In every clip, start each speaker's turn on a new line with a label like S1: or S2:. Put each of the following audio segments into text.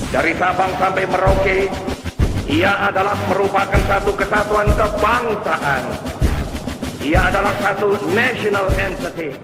S1: dari Sabang sampai Merauke, ia adalah merupakan satu kesatuan kebangsaan. Ia adalah satu national entity.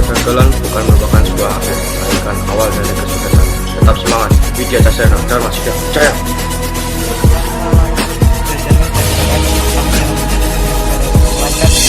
S2: Kegagalan bukan merupakan sebuah akhir, melainkan awal dari kesuksesan. Tetap semangat, Widya Tasena, Dharma Sidha, Jaya!
S3: Lancar